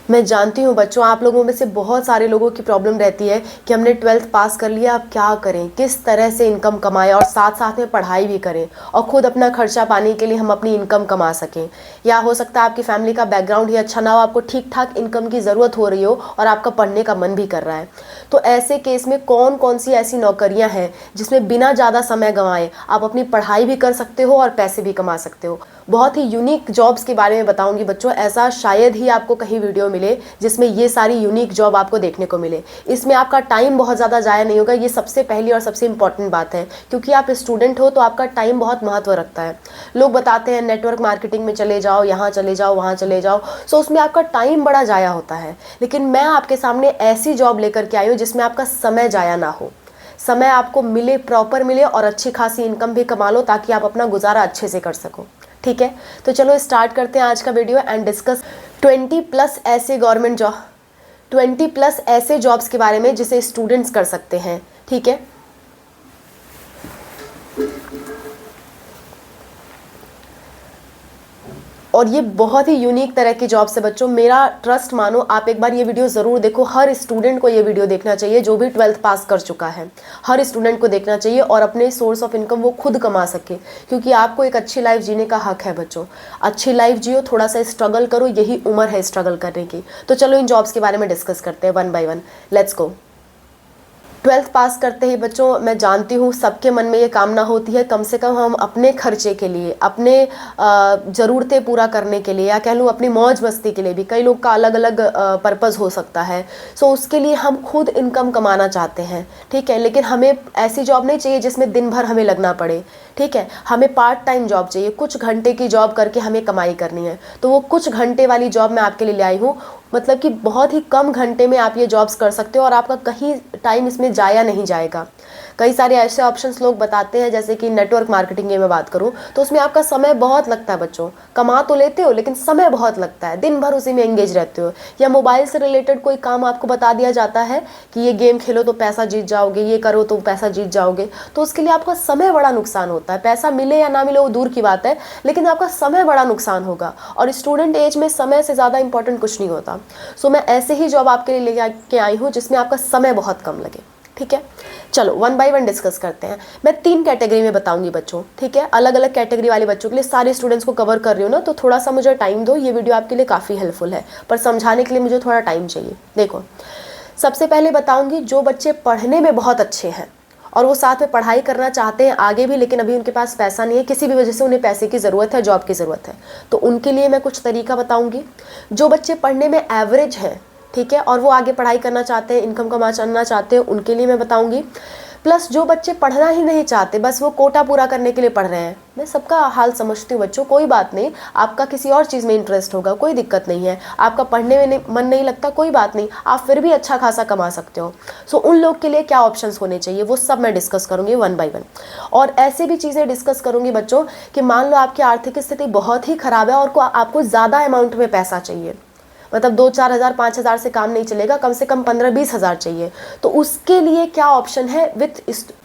मैं जानती हूँ बच्चों, आप लोगों में से बहुत सारे लोगों की प्रॉब्लम रहती है कि हमने 12th पास कर लिया, अब क्या करें, किस तरह से इनकम कमाएं और साथ साथ में पढ़ाई भी करें और ख़ुद अपना खर्चा पाने के लिए हम अपनी इनकम कमा सकें। या हो सकता है आपकी फैमिली का बैकग्राउंड ही अच्छा ना हो, आपको ठीक ठाक इनकम की ज़रूरत हो रही हो और आपका पढ़ने का मन भी कर रहा है। तो ऐसे केस में कौन कौन सी ऐसी नौकरियाँ हैं जिसमें बिना ज़्यादा समय गंवाए आप अपनी पढ़ाई भी कर सकते हो और पैसे भी कमा सकते हो। बहुत ही यूनिक जॉब्स के बारे में बताऊंगी बच्चों, ऐसा शायद ही आपको कहीं वीडियो मिले जिसमें ये सारी यूनिक जॉब आपको देखने को मिले। इसमें आपका टाइम बहुत ज़्यादा ज़ाया नहीं होगा, ये सबसे पहली और सबसे इंपॉर्टेंट बात है, क्योंकि आप स्टूडेंट हो तो आपका टाइम बहुत महत्व रखता है। लोग बताते हैं नेटवर्क मार्केटिंग में चले जाओ, यहाँ चले जाओ, वहाँ चले जाओ, सो उसमें आपका टाइम बड़ा ज़ाया होता है। लेकिन मैं आपके सामने ऐसी जॉब लेकर के आई हूँ जिसमें आपका समय ज़ाया ना हो, समय आपको मिले, प्रॉपर मिले और अच्छी खासी इनकम भी कमा लो ताकि आप अपना गुजारा अच्छे से कर सको। ठीक है, तो चलो स्टार्ट करते हैं आज का वीडियो एंड डिस्कस 20+ ऐसे गवर्नमेंट जॉब, 20+ ऐसे जॉब्स के बारे में जिसे स्टूडेंट्स कर सकते हैं। ठीक है, और ये बहुत ही यूनिक तरह की जॉब से बच्चों, मेरा ट्रस्ट मानो, आप एक बार ये वीडियो ज़रूर देखो। हर स्टूडेंट को ये वीडियो देखना चाहिए जो भी 12th पास कर चुका है, हर स्टूडेंट को देखना चाहिए और अपने सोर्स ऑफ इनकम वो खुद कमा सके, क्योंकि आपको एक अच्छी लाइफ जीने का हक है बच्चों। अच्छी लाइफ जियो, थोड़ा सा स्ट्रगल करो, यही उम्र है स्ट्रगल करने की। तो चलो इन जॉब्स के बारे में डिस्कस करते हैं one by one. Let's go. 12th पास करते ही बच्चों, मैं जानती हूँ सबके मन में ये कामना होती है कम से कम हम अपने खर्चे के लिए, अपने ज़रूरतें पूरा करने के लिए, या कह लूँ अपनी मौज मस्ती के लिए भी, कई लोग का अलग अलग पर्पज़ हो सकता है। सो उसके लिए हम खुद इनकम कमाना चाहते हैं। ठीक है, लेकिन हमें ऐसी जॉब नहीं चाहिए जिसमें दिन भर हमें लगना पड़े। ठीक है, हमें पार्ट टाइम जॉब चाहिए, कुछ घंटे की जॉब करके हमें कमाई करनी है। तो वो कुछ घंटे वाली जॉब मैं आपके लिए ले आई हूँ, मतलब कि बहुत ही कम घंटे में आप ये जॉब्स कर सकते हो और आपका कहीं टाइम इसमें जाया नहीं जाएगा। कई सारे ऐसे ऑप्शंस लोग बताते हैं, जैसे कि नेटवर्क मार्केटिंग की मैं बात करूं तो उसमें आपका समय बहुत लगता है बच्चों। कमा तो लेते हो लेकिन समय बहुत लगता है, दिन भर उसी में एंगेज रहते हो। या मोबाइल से रिलेटेड कोई काम आपको बता दिया जाता है कि ये गेम खेलो तो पैसा जीत जाओगे, ये करो तो पैसा जीत जाओगे, तो उसके लिए आपका समय बड़ा नुकसान होता है। पैसा मिले या ना मिले वो दूर की बात है, लेकिन आपका समय बड़ा नुकसान होगा। और स्टूडेंट एज में समय से ज़्यादा इंपॉर्टेंट कुछ नहीं होता। सो मैं ऐसे ही जॉब आपके लिए लेके आई हूँ जिसमें आपका समय बहुत कम लगे। ठीक है, चलो वन बाय वन डिस्कस करते हैं। मैं 3 कैटेगरी में बताऊंगी बच्चों। ठीक है, अलग अलग कैटेगरी वाले बच्चों के लिए, सारे स्टूडेंट्स को कवर कर रही हूँ ना, तो थोड़ा सा मुझे टाइम दो। ये वीडियो आपके लिए काफ़ी हेल्पफुल है, पर समझाने के लिए मुझे थोड़ा टाइम चाहिए। देखो, सबसे पहले बताऊंगी जो बच्चे पढ़ने में बहुत अच्छे हैं और वो साथ में पढ़ाई करना चाहते हैं आगे भी, लेकिन अभी उनके पास पैसा नहीं है, किसी भी वजह से उन्हें पैसे की ज़रूरत है, जॉब की ज़रूरत है, तो उनके लिए मैं कुछ तरीका बताऊंगी। जो बच्चे पढ़ने में एवरेज हैं, ठीक है, और वो आगे पढ़ाई करना चाहते हैं, इनकम कमाना चाहते हैं, उनके लिए मैं बताऊंगी। प्लस जो बच्चे पढ़ना ही नहीं चाहते, बस वो कोटा पूरा करने के लिए पढ़ रहे हैं, मैं सबका हाल समझती हूँ बच्चों, कोई बात नहीं, आपका किसी और चीज़ में इंटरेस्ट होगा, कोई दिक्कत नहीं है, आपका पढ़ने में मन नहीं लगता, कोई बात नहीं, आप फिर भी अच्छा खासा कमा सकते हो। सो उन लोग के लिए क्या ऑप्शंस होने चाहिए वो सब मैं डिस्कस करूँगी वन बाय वन। और ऐसे भी चीज़ें डिस्कस करूँगी बच्चों कि मान लो आपकी आर्थिक स्थिति बहुत ही ख़राब है और आपको ज़्यादा अमाउंट में पैसा चाहिए, मतलब 2-4 हज़ार 5 हज़ार से काम नहीं चलेगा, कम से कम 15-20 हज़ार चाहिए, तो उसके लिए क्या ऑप्शन है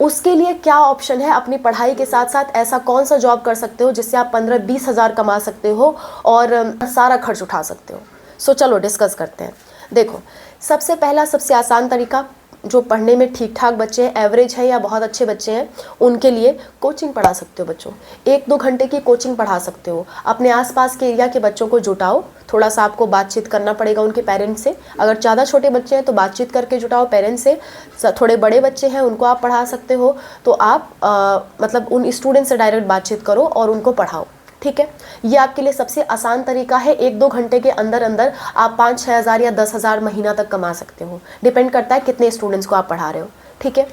उसके लिए क्या ऑप्शन है अपनी पढ़ाई के साथ साथ ऐसा कौन सा जॉब कर सकते हो जिससे आप 15-20 हज़ार कमा सकते हो और सारा खर्च उठा सकते हो। सो चलो डिस्कस करते हैं। देखो, सबसे पहला सबसे आसान तरीका, जो पढ़ने में ठीक ठाक बच्चे हैं, एवरेज है या बहुत अच्छे बच्चे हैं, उनके लिए कोचिंग पढ़ा सकते हो बच्चों। 1-2 घंटे की कोचिंग पढ़ा सकते हो। अपने आसपास के एरिया के बच्चों को जुटाओ, थोड़ा सा आपको बातचीत करना पड़ेगा उनके पेरेंट्स से। अगर ज़्यादा छोटे बच्चे हैं तो बातचीत करके जुटाओ पेरेंट्स से। थोड़े बड़े बच्चे हैं उनको आप पढ़ा सकते हो, तो आप मतलब उन स्टूडेंट से डायरेक्ट बातचीत करो और उनको पढ़ाओ। ठीक है, ये आपके लिए सबसे आसान तरीका है। 1-2 घंटे के अंदर अंदर आप 5-6 हज़ार या 10 हज़ार महीना तक कमा सकते हो, डिपेंड करता है कितने स्टूडेंट्स को आप पढ़ा रहे हो। ठीक है,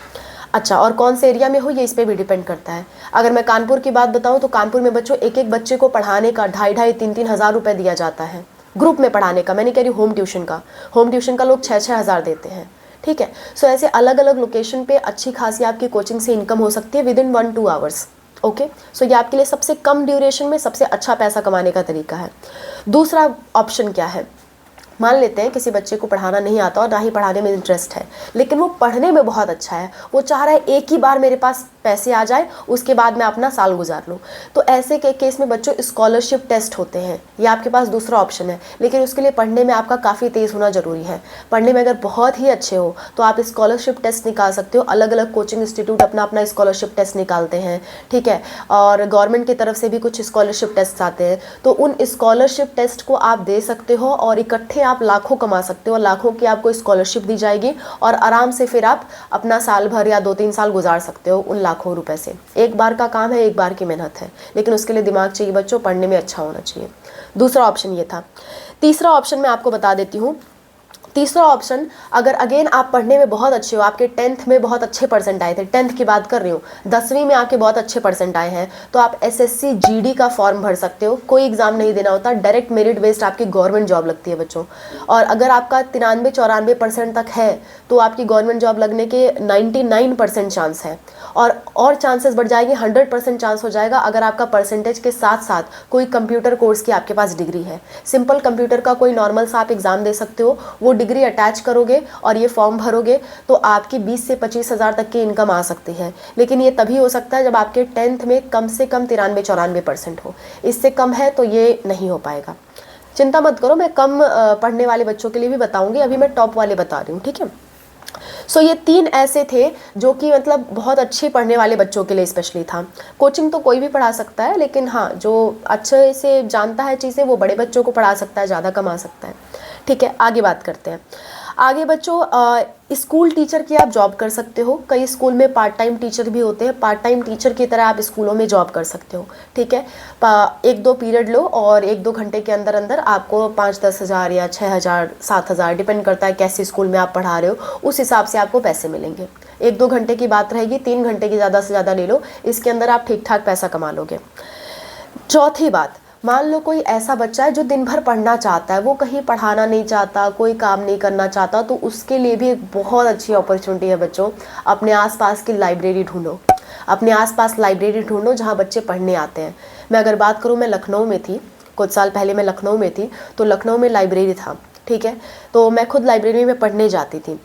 अच्छा, और कौन से एरिया में हो ये इस पर भी डिपेंड करता है। अगर मैं कानपुर की बात बताऊं तो कानपुर में बच्चों एक बच्चे को पढ़ाने का 2,500-3,000 हज़ार रुपये दिया जाता है, ग्रुप में पढ़ाने का। मैं नहीं कह रही होम ट्यूशन का, होम ट्यूशन का लोग 6-6 हज़ार देते हैं। ठीक है, सो ऐसे अलग अलग लोकेशन पे अच्छी खासी आपकी कोचिंग से इनकम हो सकती है विदिन 1-2 आवर्स। ओके, सो ये आपके लिए सबसे कम ड्यूरेशन में सबसे अच्छा पैसा कमाने का तरीका है। दूसरा ऑप्शन क्या है, मान लेते हैं किसी बच्चे को पढ़ाना नहीं आता और ना ही पढ़ाने में इंटरेस्ट है, लेकिन वो पढ़ने में बहुत अच्छा है, वो चाह रहा है एक ही बार मेरे पास पैसे आ जाए, उसके बाद मैं अपना साल गुजार लूँ, तो ऐसे के केस में बच्चों स्कॉलरशिप टेस्ट होते हैं, ये आपके पास दूसरा ऑप्शन है। लेकिन उसके लिए पढ़ने में आपका काफ़ी तेज़ होना ज़रूरी है। पढ़ने में अगर बहुत ही अच्छे हो तो आप स्कॉलरशिप टेस्ट निकाल सकते हो। अलग अलग कोचिंग इंस्टीट्यूट अपना अपना स्कॉलरशिप टेस्ट निकालते हैं, ठीक है, और गवर्नमेंट की तरफ से भी कुछ स्कॉलरशिप टेस्ट आते हैं, तो उन स्कॉलरशिप टेस्ट को आप दे सकते हो और इकट्ठे आप लाखों कमा सकते हो, लाखों की आपको स्कॉलरशिप दी जाएगी और आराम से फिर आप अपना साल भर या 2-3 साल गुजार सकते हो उन लाखों रुपए से। एक बार का काम है, एक बार की मेहनत है, लेकिन उसके लिए दिमाग चाहिए बच्चों, पढ़ने में अच्छा होना चाहिए। दूसरा ऑप्शन ये था। तीसरा ऑप्शन मैं आपको बता देती हूँ। तीसरा ऑप्शन, अगर अगेन आप पढ़ने में बहुत अच्छे हो, आपके 10th में बहुत अच्छे परसेंट आए थे, 10th की बात कर रही हूँ, 10वीं में आपके बहुत अच्छे परसेंट आए हैं, तो आप एसएससी जीडी का फॉर्म भर सकते हो। कोई एग्जाम नहीं देना होता, डायरेक्ट मेरिट बेस्ड आपकी गवर्नमेंट जॉब लगती है बच्चों। और अगर आपका 93-94% तक है तो आपकी गवर्नमेंट जॉब लगने के 99% चांस है, और चांसेस बढ़ जाएगी, 100% चांस हो जाएगा अगर आपका परसेंटेज के साथ साथ कोई कंप्यूटर कोर्स की आपके पास डिग्री है। सिंपल कंप्यूटर का कोई नॉर्मल सा आप एग्ज़ाम दे सकते हो, वो डिग्री अटैच करोगे और ये फॉर्म भरोगे तो आपकी 20 से 25 हज़ार तक की इनकम आ सकती है। लेकिन ये तभी हो सकता है जब आपके 10th में कम से कम 93-94% हो, इससे कम है तो ये नहीं हो पाएगा। चिंता मत करो, मैं कम पढ़ने वाले बच्चों के लिए भी बताऊंगी, अभी मैं टॉप वाले बता रही हूँ, ठीक है। सो ये 3 ऐसे थे जो कि मतलब बहुत अच्छे पढ़ने वाले बच्चों के लिए स्पेशली था। कोचिंग तो कोई भी पढ़ा सकता है, लेकिन हाँ, जो अच्छे से जानता है चीज़ें वो बड़े बच्चों को पढ़ा सकता है, ज़्यादा कमा सकता है, ठीक है। आगे बात करते हैं। आगे बच्चों, स्कूल टीचर की आप जॉब कर सकते हो। कई स्कूल में पार्ट टाइम टीचर भी होते हैं, पार्ट टाइम टीचर की तरह आप स्कूलों में जॉब कर सकते हो, ठीक है। 1-2 पीरियड लो और 1-2 घंटे के अंदर अंदर आपको 5-10 हज़ार या 6,000 7,000, डिपेंड करता है कैसे स्कूल में आप पढ़ा रहे हो, उस हिसाब से आपको पैसे मिलेंगे। 1-2 घंटे की बात रहेगी, 3 घंटे की ज़्यादा से ज़्यादा ले लो, इसके अंदर आप ठीक ठाक पैसा कमा लोगे। चौथी बात, मान लो कोई ऐसा बच्चा है जो दिन भर पढ़ना चाहता है, वो कहीं पढ़ाना नहीं चाहता, कोई काम नहीं करना चाहता, तो उसके लिए भी एक बहुत अच्छी अपॉर्चुनिटी है बच्चों। अपने आसपास की लाइब्रेरी ढूंढो, अपने आसपास लाइब्रेरी ढूंढो जहाँ बच्चे पढ़ने आते हैं। मैं अगर बात करूँ, मैं लखनऊ में थी, कुछ साल पहले मैं लखनऊ में थी, तो लखनऊ में लाइब्रेरी था, ठीक है, तो मैं खुद लाइब्रेरी में पढ़ने जाती थी।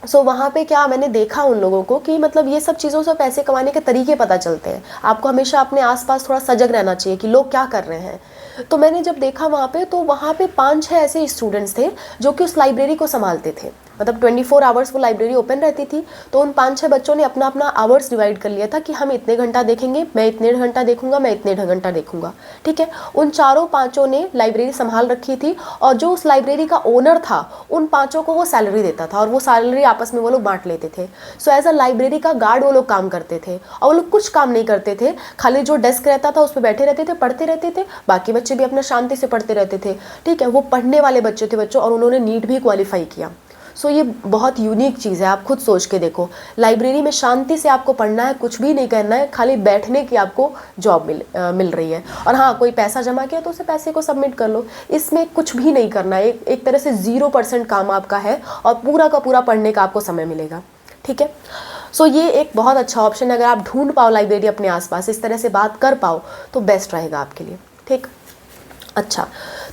सो वहाँ पे क्या मैंने देखा उन लोगों को कि मतलब ये सब चीज़ों से पैसे कमाने के तरीके पता चलते हैं। आपको हमेशा अपने आसपास थोड़ा सजग रहना चाहिए कि लोग क्या कर रहे हैं। तो मैंने जब देखा वहाँ पे, तो वहाँ पे 5-6 ऐसे स्टूडेंट्स थे जो कि उस लाइब्रेरी को संभालते थे। मतलब 24 आवर्स वो लाइब्रेरी ओपन रहती थी, तो उन 5-6 बच्चों ने अपना अपना आवर्स डिवाइड कर लिया था कि हम इतने घंटा देखेंगे, मैं इतने घंटा देखूंगा, मैं इतने घंटा देखूंगा, ठीक है। उन 4-5 ने लाइब्रेरी संभाल रखी थी, और जो उस लाइब्रेरी का ओनर था उन 5 को वो सैलरी देता था, और वो सैलरी आपस में वो लोग बांट लेते थे। सो एज अ लाइब्रेरी का गार्ड वो लोग काम करते थे, और वो लोग कुछ काम नहीं करते थे, खाली जो डेस्क रहता था उस पर बैठे रहते थे, पढ़ते रहते थे, बाकी बच्चे भी अपना शांति से पढ़ते रहते थे, ठीक है। वो पढ़ने वाले बच्चे थे बच्चों, और उन्होंने नीट भी क्वालिफाई किया। सो ये बहुत यूनिक चीज़ है, आप खुद सोच के देखो। लाइब्रेरी में शांति से आपको पढ़ना है, कुछ भी नहीं करना है, खाली बैठने की आपको जॉब मिल रही है। और हाँ, कोई पैसा जमा किया तो उसे पैसे को सबमिट कर लो, इसमें कुछ भी नहीं करना है। एक तरह से 0% काम आपका है, और पूरा का पूरा पढ़ने का आपको समय मिलेगा, ठीक है। सो ये एक बहुत अच्छा ऑप्शन है। अगर आप ढूंढ पाओ लाइब्रेरी अपने आसपास, इस तरह से बात कर पाओ, तो बेस्ट रहेगा आपके लिए, ठीक। अच्छा,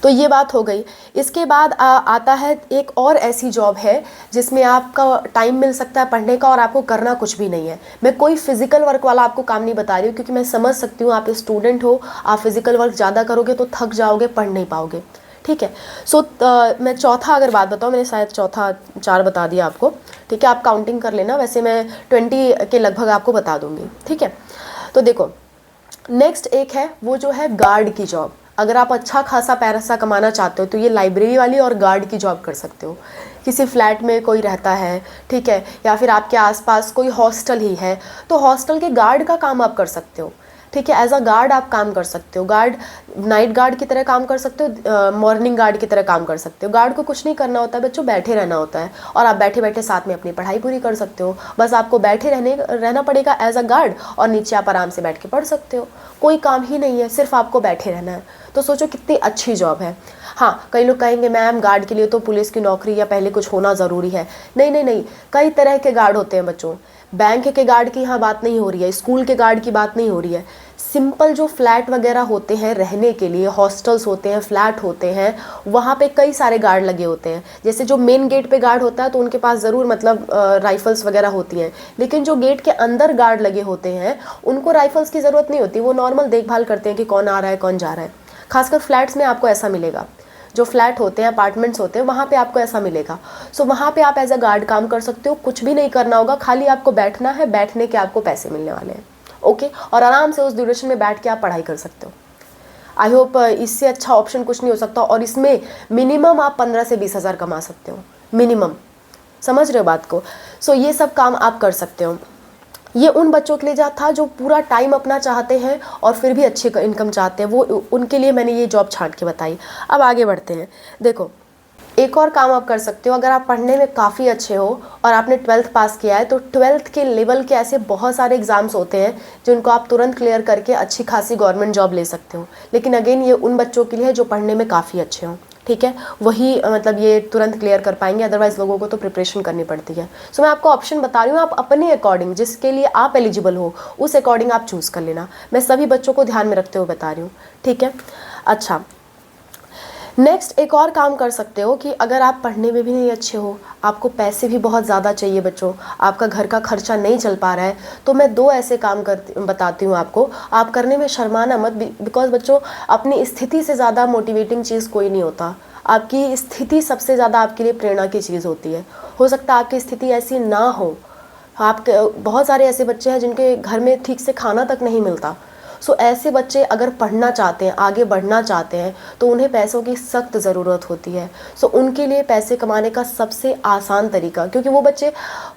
तो ये बात हो गई। इसके बाद आता है एक और ऐसी जॉब है जिसमें आपका टाइम मिल सकता है पढ़ने का, और आपको करना कुछ भी नहीं है। मैं कोई फिजिकल वर्क वाला आपको काम नहीं बता रही हूँ, क्योंकि मैं समझ सकती हूँ आप स्टूडेंट हो, आप फिजिकल वर्क ज़्यादा करोगे तो थक जाओगे, पढ़ नहीं पाओगे, ठीक है। सो मैं चौथा अगर बात बताऊँ, मैंने शायद चौथा 4 बता दिया आपको, ठीक है। आप काउंटिंग कर लेना, वैसे मैं 20 के लगभग आपको बता दूँगी, ठीक है। तो देखो, नेक्स्ट एक है वो जो है गार्ड की जॉब। अगर आप अच्छा खासा पैसा कमाना चाहते हो तो ये लाइब्रेरी वाली और गार्ड की जॉब कर सकते हो। किसी फ्लैट में कोई रहता है, ठीक है, या फिर आपके आसपास कोई हॉस्टल ही है, तो हॉस्टल के गार्ड का काम आप कर सकते हो, ठीक है। एज अ गार्ड आप काम कर सकते हो। गार्ड, नाइट गार्ड की तरह काम कर सकते हो, मॉर्निंग गार्ड की तरह काम कर सकते हो। गार्ड को कुछ नहीं करना होता है बच्चों, बैठे रहना होता है, और आप बैठे बैठे साथ में अपनी पढ़ाई पूरी कर सकते हो। बस आपको बैठे रहना पड़ेगा एज अ गार्ड, और नीचे आप आराम से बैठ के पढ़ सकते हो। कोई काम ही नहीं है, सिर्फ आपको बैठे रहना है। तो सोचो कितनी अच्छी जॉब है। हाँ, कई लोग कहेंगे मैम गार्ड के लिए तो पुलिस की नौकरी या पहले कुछ होना ज़रूरी है। नहीं नहीं नहीं, कई तरह के गार्ड होते हैं बच्चों। बैंक के गार्ड की यहाँ बात नहीं हो रही है, स्कूल के गार्ड की बात नहीं हो रही है, सिंपल जो फ्लैट वगैरह होते हैं रहने के लिए, हॉस्टल्स होते हैं, फ्लैट होते हैं, वहाँ पे कई सारे गार्ड लगे होते हैं। जैसे जो मेन गेट पे गार्ड होता है तो उनके पास ज़रूर मतलब राइफ़ल्स वगैरह होती हैं, लेकिन जो गेट के अंदर गार्ड लगे होते हैं उनको राइफ़ल्स की ज़रूरत नहीं होती। वो नॉर्मल देखभाल करते हैं कि कौन आ रहा है कौन जा रहा है। खासकर फ्लैट्स में आपको ऐसा मिलेगा, जो फ्लैट होते हैं, अपार्टमेंट्स होते हैं, वहाँ पे आपको ऐसा मिलेगा। सो वहाँ पे आप एज अ गार्ड काम कर सकते हो। कुछ भी नहीं करना होगा, खाली आपको बैठना है, बैठने के आपको पैसे मिलने वाले हैं। ओके, और आराम से उस ड्यूरेशन में बैठ के आप पढ़ाई कर सकते हो। आई होप इससे अच्छा ऑप्शन कुछ नहीं हो सकता। और इसमें मिनिमम आप 15 से 20 हज़ार कमा सकते हो, मिनिमम। समझ रहे हो बात को? सो ये सब काम आप कर सकते हो। ये उन बच्चों के लिए जा था जो पूरा टाइम अपना चाहते हैं और फिर भी अच्छी इनकम चाहते हैं, वो उनके लिए मैंने ये जॉब छांट के बताई। अब आगे बढ़ते हैं। देखो, एक और काम आप कर सकते हो। अगर आप पढ़ने में काफ़ी अच्छे हो और आपने 12th पास किया है, तो 12th के लेवल के ऐसे बहुत सारे एग्ज़ाम्स होते हैं जिनको आप तुरंत क्लियर करके अच्छी खासी गवर्नमेंट जॉब ले सकते हो। लेकिन अगेन ये उन बच्चों के लिए है जो पढ़ने में काफ़ी अच्छे हों, ठीक है? वही मतलब ये तुरंत क्लियर कर पाएंगे, अदरवाइज़ लोगों को तो प्रिपरेशन करनी पड़ती है। सो मैं आपको ऑप्शन बता रही हूँ, आप अपने अकॉर्डिंग, जिसके लिए आप एलिजिबल हो उस अकॉर्डिंग आप चूज़ कर लेना। मैं सभी बच्चों को ध्यान में रखते हुए बता रही हूँ, ठीक है? अच्छा, नेक्स्ट एक और काम कर सकते हो कि अगर आप पढ़ने में भी नहीं अच्छे हो, आपको पैसे भी बहुत ज़्यादा चाहिए बच्चों, आपका घर का खर्चा नहीं चल पा रहा है, तो मैं 2 ऐसे काम बताती हूँ आपको। आप करने में शर्माना मत, बिकॉज बच्चों अपनी स्थिति से ज़्यादा मोटिवेटिंग चीज़ कोई नहीं होता। आपकी स्थिति सबसे ज़्यादा आपके लिए प्रेरणा की चीज़ होती है। हो सकता है आपकी स्थिति ऐसी ना हो, आपके बहुत सारे ऐसे बच्चे हैं जिनके घर में ठीक से खाना तक नहीं मिलता। सो ऐसे बच्चे अगर पढ़ना चाहते हैं, आगे बढ़ना चाहते हैं, तो उन्हें पैसों की सख्त ज़रूरत होती है। सो उनके लिए पैसे कमाने का सबसे आसान तरीका, क्योंकि वो बच्चे,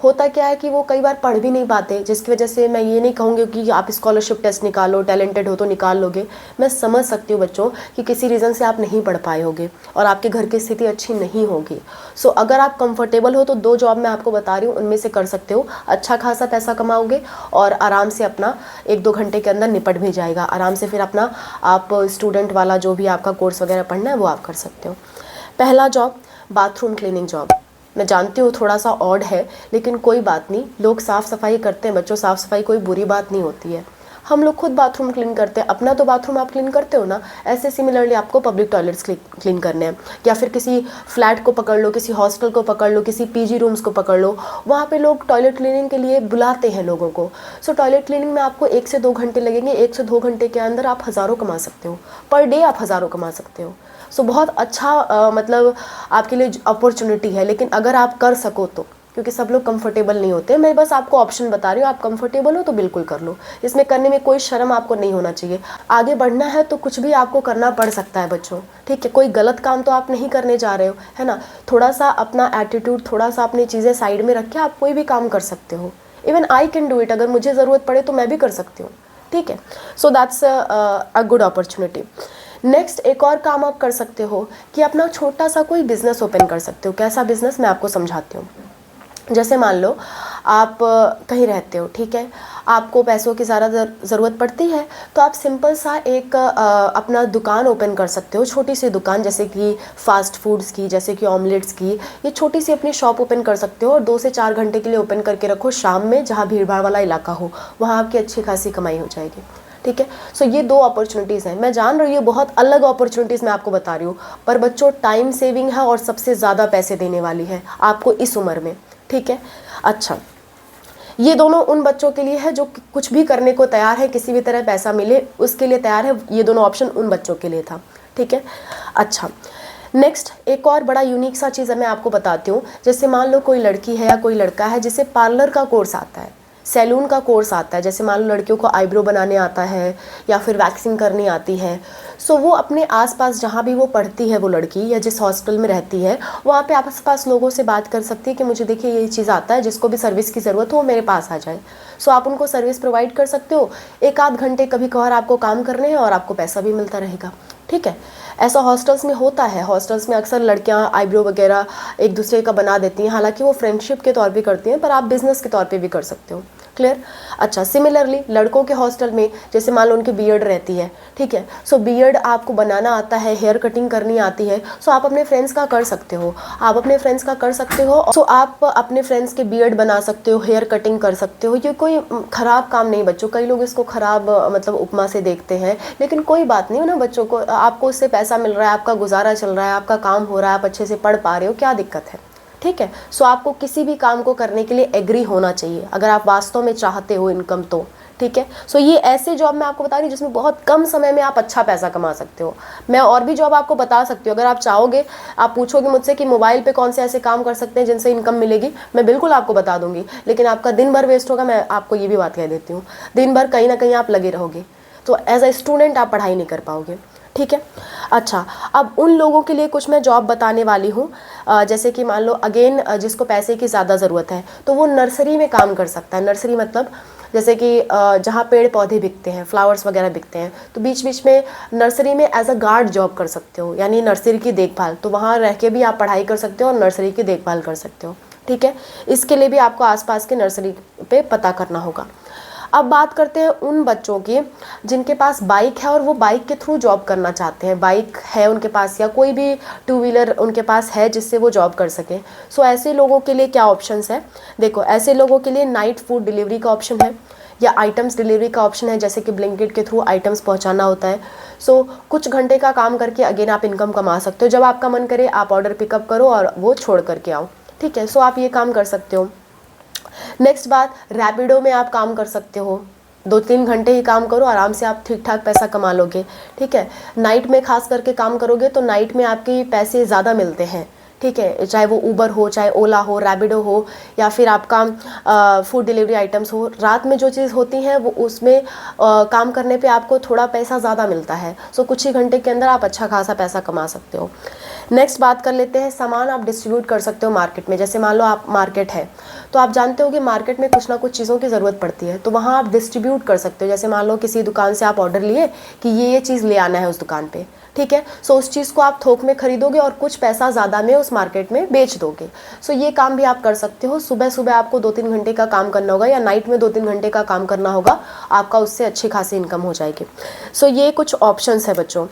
होता क्या है कि वो कई बार पढ़ भी नहीं पाते, जिसकी वजह से मैं ये नहीं कहूँगी कि आप स्कॉलरशिप टेस्ट निकालो, टैलेंटेड हो तो निकाल लोगे। मैं समझ सकती हूँ बच्चों कि किसी रीज़न से आप नहीं पढ़ पाए होगे और आपके घर की स्थिति अच्छी नहीं होगी। सो अगर आप कंफर्टेबल हो तो 2 जॉब मैं आपको बता रही हूँ, उनमें से कर सकते हो। अच्छा खासा पैसा कमाओगे और आराम से अपना 1-2 घंटे के अंदर निपट भी जाएगा आराम से। फिर अपना आप स्टूडेंट वाला जो भी आपका कोर्स वगैरह पढ़ना है वो आप कर सकते हो। पहला जॉब, बाथरूम क्लीनिंग जॉब। मैं जानती हूँ थोड़ा सा ऑड है, लेकिन कोई बात नहीं, लोग साफ़ सफाई करते हैं बच्चों, साफ़ सफाई कोई बुरी बात नहीं होती है। हम लोग खुद बाथरूम क्लीन करते हैं, अपना तो बाथरूम आप क्लीन करते हो ना, ऐसे सिमिलरली आपको पब्लिक टॉयलेट्स क्लीन करने हैं। या फिर किसी फ्लैट को पकड़ लो, किसी हॉस्टल को पकड़ लो, किसी पीजी रूम्स को पकड़ लो, वहाँ पे लोग टॉयलेट क्लीनिंग के लिए बुलाते हैं लोगों को। सो टॉयलेट क्लीनिंग में आपको 1 से 2 घंटे लगेंगे। 1 से 2 घंटे के अंदर आप हज़ारों कमा सकते हो, पर डे आप हज़ारों कमा सकते हो। सो बहुत अच्छा मतलब आपके लिए अपॉर्चुनिटी है, लेकिन अगर आप कर सको तो, क्योंकि सब लोग कंफर्टेबल नहीं होते। मैं बस आपको ऑप्शन बता रही हूँ, आप कंफर्टेबल हो तो बिल्कुल कर लो, इसमें करने में कोई शर्म आपको नहीं होना चाहिए। आगे बढ़ना है तो कुछ भी आपको करना पड़ सकता है बच्चों, ठीक है? कोई गलत काम तो आप नहीं करने जा रहे हो, है ना? थोड़ा सा अपना एटीट्यूड, थोड़ा सा अपनी चीज़ें साइड में रख के आप कोई भी काम कर सकते हो। Even I can do it, अगर मुझे ज़रूरत पड़े तो मैं भी कर सकती हूँ, ठीक है? So that's a good opportunity. Next एक और काम आप कर सकते हो कि अपना छोटा सा कोई बिज़नेस ओपन कर सकते हो। कैसा बिज़नेस, मैं आपको समझाती हूँ। जैसे मान लो आप कहीं रहते हो, ठीक है? आपको पैसों की ज़्यादा ज़रूरत पड़ती है, तो आप सिंपल सा एक अपना दुकान ओपन कर सकते हो, छोटी सी दुकान, जैसे कि फ़ास्ट फूड्स की, जैसे कि ऑमलेट्स की। ये छोटी सी अपनी शॉप ओपन कर सकते हो और 2 से 4 घंटे के लिए ओपन करके रखो शाम में, जहाँ भीड़ भाड़ वाला इलाका हो, वहाँ आपकी अच्छी खासी कमाई हो जाएगी, ठीक है? सो ये 2 अपॉर्चुनिटीज़ हैं। मैं जान रही हूँ बहुत अलग अपॉर्चुनिटीज़ मैं आपको बता रही हूँ, पर बच्चों टाइम सेविंग है और सबसे ज़्यादा पैसे देने वाली है आपको इस उम्र में, ठीक है? अच्छा, ये दोनों उन बच्चों के लिए है जो कुछ भी करने को तैयार है, किसी भी तरह पैसा मिले उसके लिए तैयार है। ये दोनों ऑप्शन उन बच्चों के लिए था, ठीक है? अच्छा, नेक्स्ट एक और बड़ा यूनिक सा चीज़ मैं आपको बताती हूँ। जैसे मान लो कोई लड़की है या कोई लड़का है जिसे पार्लर का कोर्स आता है, सैलून का कोर्स आता है। जैसे मान लो लड़कियों को आईब्रो बनाने आता है या फिर वैक्सिंग करनी आती है। सो वो अपने आसपास जहाँ भी वो पढ़ती है वो लड़की, या जिस हॉस्टल में रहती है, वहाँ पे आसपास लोगों से बात कर सकती है कि मुझे देखिए ये चीज़ आता है, जिसको भी सर्विस की ज़रूरत हो वो मेरे पास आ जाए। सो आप उनको सर्विस प्रोवाइड कर सकते हो। 1-8 घंटे कभी कभार आपको काम करने हैं और आपको पैसा भी मिलता रहेगा, ठीक है? ऐसा हॉस्टल्स में होता है। हॉस्टल्स में अक्सर लड़कियां आईब्रो वगैरह एक दूसरे का बना देती हैं, हालांकि वो फ्रेंडशिप के तौर पे करती हैं, पर आप बिज़नेस के तौर पे भी कर सकते हो, क्लियर। अच्छा, सिमिलरली लड़कों के हॉस्टल में जैसे मान लो उनकी बीएड रहती है, ठीक है, सो बीएड आपको बनाना आता है, हेयर कटिंग करनी आती है, सो आप अपने फ्रेंड्स का कर सकते हो, आप अपने फ्रेंड्स का कर सकते हो। सो आप अपने फ्रेंड्स के बीएड बना सकते हो, हेयर कटिंग कर सकते हो। ये कोई ख़राब काम नहीं बच्चों। कई लोग इसको ख़राब मतलब उपमा से देखते हैं, लेकिन कोई बात नहीं ना बच्चों को, आपको उससे पैसा मिल रहा है, आपका गुजारा चल रहा है, आपका काम हो रहा है, आप अच्छे से पढ़ पा रहे हो, क्या दिक्कत है, ठीक है। सो आपको किसी भी काम को करने के लिए एग्री होना चाहिए अगर आप वास्तव में चाहते हो इनकम तो, ठीक है। सो ये ऐसे जॉब मैं आपको बता रही हूँ जिसमें बहुत कम समय में आप अच्छा पैसा कमा सकते हो। मैं और भी जॉब आपको बता सकती हूँ, अगर आप चाहोगे, आप पूछोगे मुझसे कि मोबाइल पे कौन से ऐसे काम कर सकते हैं जिनसे इनकम मिलेगी, मैं बिल्कुल आपको बता दूंगी, लेकिन आपका दिन भर वेस्ट होगा। मैं आपको ये भी बात कह देती हूँ, दिन भर कहीं ना कहीं आप लगे रहोगे, तो एज अ स्टूडेंट आप पढ़ाई नहीं कर पाओगे, ठीक है। अच्छा, अब उन लोगों के लिए कुछ मैं जॉब बताने वाली हूँ, जैसे कि मान लो अगेन जिसको पैसे की ज़्यादा ज़रूरत है, तो वो नर्सरी में काम कर सकता है। नर्सरी मतलब जैसे कि जहाँ पेड़ पौधे बिकते हैं, फ्लावर्स वगैरह बिकते हैं, तो बीच बीच में नर्सरी में एज अ गार्ड जॉब कर सकते हो, यानी नर्सरी की देखभाल। तो वहाँ रह के भी आप पढ़ाई कर सकते हो और नर्सरी की देखभाल कर सकते हो, ठीक है। इसके लिए भी आपको आसपास के नर्सरी पे पता करना होगा। अब बात करते हैं उन बच्चों की जिनके पास बाइक है और वो बाइक के थ्रू जॉब करना चाहते हैं। बाइक है उनके पास या कोई भी टू व्हीलर उनके पास है जिससे वो जॉब कर सके। सो ऐसे लोगों के लिए क्या ऑप्शंस है, देखो ऐसे लोगों के लिए नाइट फूड डिलीवरी का ऑप्शन है या आइटम्स डिलीवरी का ऑप्शन है, जैसे कि ब्लिंकिट के थ्रू आइटम्स पहुंचाना होता है। सो कुछ घंटे का काम करके अगेन आप इनकम कमा सकते हो। जब आपका मन करे आप ऑर्डर पिकअप करो और वो छोड़ करके आओ, ठीक है। सो आप ये काम कर सकते हो। नेक्स्ट बात, रैपिडो में आप काम कर सकते हो, 2-3 घंटे ही काम करो, आराम से आप ठीक ठाक पैसा कमा लोगे, ठीक है। नाइट में खास करके काम करोगे तो नाइट में आपके पैसे ज़्यादा मिलते हैं, ठीक है, चाहे वो ऊबर हो, चाहे ओला हो, रैपिडो हो, या फिर आपका फूड डिलीवरी आइटम्स हो। रात में जो चीज़ होती है वो उसमें काम करने पे आपको थोड़ा पैसा ज़्यादा मिलता है। सो कुछ ही घंटे के अंदर आप अच्छा खासा पैसा कमा सकते हो। नेक्स्ट बात कर लेते हैं, सामान आप डिस्ट्रीब्यूट कर सकते हो मार्केट में। जैसे मान लो आप मार्केट है तो आप जानते हो कि मार्केट में कुछ ना कुछ चीज़ों की ज़रूरत पड़ती है, तो वहाँ आप डिस्ट्रीब्यूट कर सकते हो। जैसे मान लो किसी दुकान से आप ऑर्डर लिए कि ये चीज़ ले आना है उस दुकान पे, ठीक है। सो उस चीज़ को आप थोक में खरीदोगे और कुछ पैसा ज़्यादा में उस मार्केट में बेच दोगे। सो ये काम भी आप कर सकते हो। सुबह सुबह आपको 2-3 घंटे का काम करना होगा या नाइट में 2-3 घंटे का काम करना होगा, आपका उससे अच्छी खासी इनकम हो जाएगी। सो ये कुछ ऑप्शंस है बच्चों।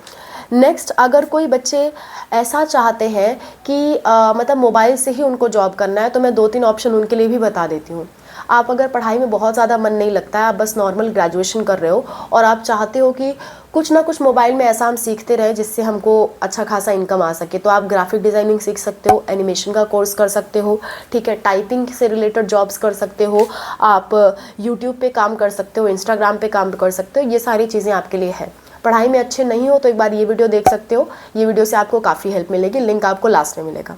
नेक्स्ट, अगर कोई बच्चे ऐसा चाहते हैं कि मतलब मोबाइल से ही उनको जॉब करना है, तो मैं 2-3 ऑप्शन उनके लिए भी बता देती हूँ। आप अगर पढ़ाई में बहुत ज़्यादा मन नहीं लगता है, आप बस नॉर्मल ग्रेजुएशन कर रहे हो और आप चाहते हो कि कुछ ना कुछ मोबाइल में ऐसा हम सीखते रहें जिससे हमको अच्छा खासा इनकम आ सके, तो आप ग्राफिक डिज़ाइनिंग सीख सकते हो, एनिमेशन का कोर्स कर सकते हो, ठीक है, टाइपिंग से रिलेटेड जॉब्स कर सकते हो, आप यूट्यूब पे काम कर सकते हो, इंस्टाग्राम पे काम कर सकते हो। ये सारी चीज़ें आपके लिए है। पढ़ाई में अच्छे नहीं हो तो एक बार ये वीडियो देख सकते हो, ये वीडियो से आपको काफ़ी हेल्प मिलेगी, लिंक आपको लास्ट में मिलेगा।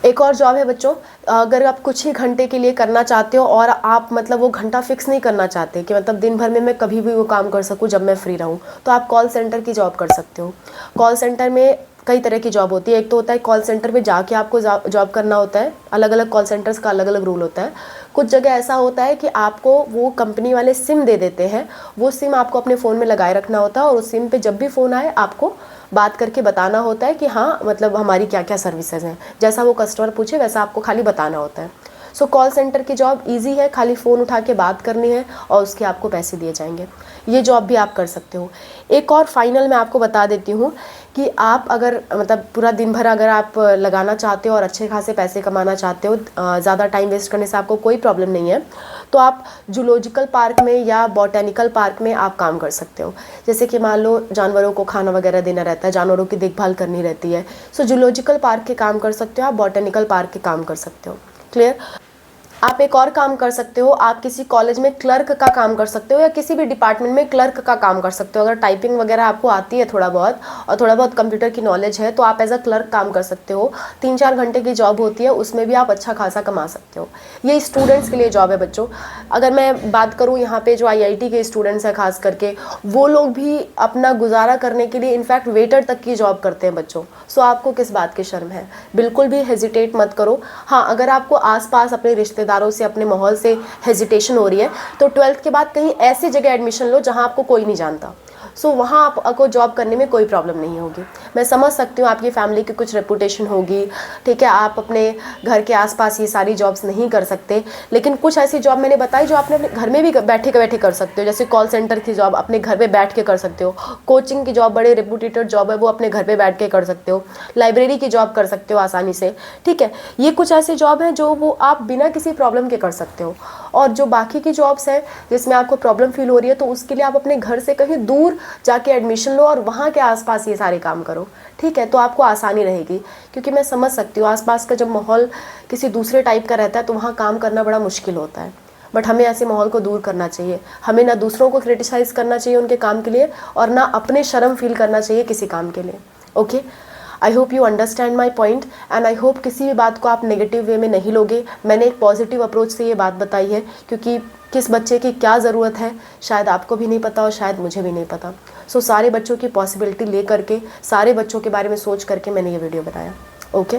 एक और जॉब है बच्चों, अगर आप कुछ ही घंटे के लिए करना चाहते हो और आप मतलब वो घंटा फिक्स नहीं करना चाहते कि मतलब दिन भर में मैं कभी भी वो काम कर सकूं जब मैं फ्री रहूं, तो आप कॉल सेंटर की जॉब कर सकते हो। कॉल सेंटर में कई तरह की जॉब होती है। एक तो होता है कॉल सेंटर पे जाके आपको जॉब करना होता है, अलग अलग कॉल सेंटर्स का अलग अलग रूल होता है। कुछ जगह ऐसा होता है कि आपको वो कंपनी वाले सिम दे देते हैं, वो सिम आपको अपने फ़ोन में लगाए रखना होता है और उस सिम पे जब भी फ़ोन आए आपको बात करके बताना होता है कि हाँ मतलब हमारी क्या क्या सर्विसेज हैं, जैसा वो कस्टमर पूछे वैसा आपको खाली बताना होता है। सो कॉल सेंटर की जॉब इजी है, खाली फ़ोन उठा के बात करनी है और उसके आपको पैसे दिए जाएंगे। ये जॉब भी आप कर सकते हो। एक और फाइनल मैं आपको बता देती हूँ कि आप अगर मतलब पूरा दिन भर अगर आप लगाना चाहते हो और अच्छे खासे पैसे कमाना चाहते हो, ज़्यादा टाइम वेस्ट करने से आपको कोई प्रॉब्लम नहीं है, तो आप जूलॉजिकल पार्क में या बॉटेनिकल पार्क में आप काम कर सकते हो। जैसे कि मान लो जानवरों को खाना वगैरह देना रहता है, जानवरों की देखभाल करनी रहती है, सो जूलॉजिकल पार्क के काम कर सकते हो, आप बॉटेनिकल पार्क के काम कर सकते हो। क्लियर। आप एक और काम कर सकते हो, आप किसी कॉलेज में क्लर्क का काम कर सकते हो या किसी भी डिपार्टमेंट में क्लर्क का काम कर सकते हो। अगर टाइपिंग वगैरह आपको आती है थोड़ा बहुत और थोड़ा बहुत कंप्यूटर की नॉलेज है तो आप एज अ क्लर्क काम कर सकते हो। 3-4 घंटे की जॉब होती है, उसमें भी आप अच्छा खासा कमा सकते हो। ये स्टूडेंट्स के लिए जॉब है बच्चों। अगर मैं बात करूँ यहाँ पे जो IIT के स्टूडेंट्स हैं खास करके, वो लोग भी अपना गुजारा करने के लिए इनफैक्ट वेटर तक की जॉब करते हैं बच्चों। सो आपको किस बात की शर्म है, बिल्कुल भी हेजिटेट मत करो। हाँ, अगर आपको आसपास अपने रिश्तेदारों से अपने माहौल से हेजिटेशन हो रही है तो 12th के बाद कहीं ऐसी जगह एडमिशन लो जहां आपको कोई नहीं जानता। सो वहाँ आपको जॉब करने में कोई प्रॉब्लम नहीं होगी। मैं समझ सकती हूँ आपकी फैमिली की कुछ रेपुटेशन होगी, ठीक है, आप अपने घर के आसपास ये सारी जॉब्स नहीं कर सकते, लेकिन कुछ ऐसी जॉब मैंने बताई जो आपने अपने घर में भी बैठे बैठे कर सकते हो। जैसे कॉल सेंटर की जॉब अपने घर पे बैठ के कर सकते हो, कोचिंग की जॉब बड़े रेपुटेटेड जॉब है वो अपने घर पे बैठ के कर सकते हो, लाइब्रेरी की जॉब कर सकते हो आसानी से, ठीक है। ये कुछ ऐसी जॉब है जो वो आप बिना किसी प्रॉब्लम के कर सकते हो। और जो बाकी की जॉब्स हैं जिसमें आपको प्रॉब्लम फील हो रही है, तो उसके लिए आप अपने घर से कहीं दूर जाके एडमिशन लो और वहाँ के आसपास ये सारे काम करो, ठीक है। तो आपको आसानी रहेगी, क्योंकि मैं समझ सकती हूँ आसपास का जब माहौल किसी दूसरे टाइप का रहता है तो वहाँ काम करना बड़ा मुश्किल होता है। बट हमें ऐसे माहौल को दूर करना चाहिए। हमें ना दूसरों को क्रिटिसाइज़ करना चाहिए उनके काम के लिए, और ना अपने शर्म फील करना चाहिए किसी काम के लिए। Okay, I hope you understand my point, and I hope किसी भी बात को आप नेगेटिव वे में नहीं लोगे। मैंने एक पॉजिटिव अप्रोच से ये बात बताई है, क्योंकि किस बच्चे की क्या ज़रूरत है शायद आपको भी नहीं पता और शायद मुझे भी नहीं पता। सो सारे बच्चों की पॉसिबिलिटी ले करके, सारे बच्चों के बारे में सोच करके मैंने ये वीडियो बनाया। ओके,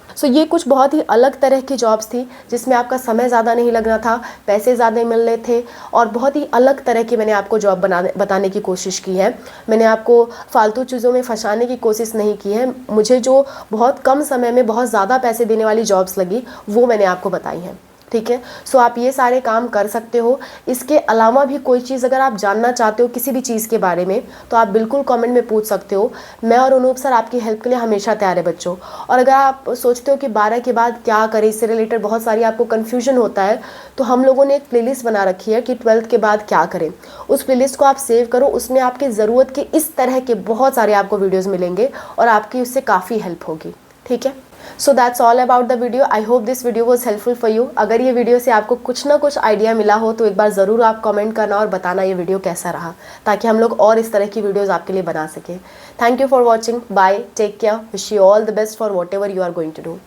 सो ये कुछ बहुत ही अलग तरह की जॉब्स थी जिसमें आपका समय ज़्यादा नहीं लगना था, पैसे ज़्यादा मिल रहे थे, और बहुत ही अलग तरह की मैंने आपको जॉब बताने की कोशिश की है। मैंने आपको फालतू चीज़ों में फंसाने की कोशिश नहीं की है। मुझे जो बहुत कम समय में बहुत ज़्यादा पैसे देने वाली जॉब्स लगी वो मैंने आपको बताई हैं, ठीक है। सो आप ये सारे काम कर सकते हो। इसके अलावा भी कोई चीज़ अगर आप जानना चाहते हो किसी भी चीज़ के बारे में, तो आप बिल्कुल कमेंट में पूछ सकते हो। मैं और अनूप सर आपकी हेल्प के लिए हमेशा तैयार है बच्चों। और अगर आप सोचते हो कि 12 के बाद क्या करें, इससे रिलेटेड बहुत सारी आपको कन्फ्यूजन होता है, तो हम लोगों ने एक प्लेलिस्ट बना रखी है कि 12th के बाद क्या करें। उस प्लेलिस्ट को आप सेव करो, उसमें आपकी ज़रूरत के इस तरह के बहुत सारे आपको वीडियोज़ मिलेंगे और आपकी उससे काफ़ी हेल्प होगी, ठीक है। So that's all about the video. I hope this video was helpful for you. अगर ये वीडियो से आपको कुछ ना कुछ आइडिया मिला हो तो एक बार ज़रूर आप कमेंट करना और बताना ये वीडियो कैसा रहा, ताकि हम लोग और इस तरह की वीडियोज़ आपके लिए बना सकें। Thank you for watching, bye, take care, wish you all the best for whatever you are going to do.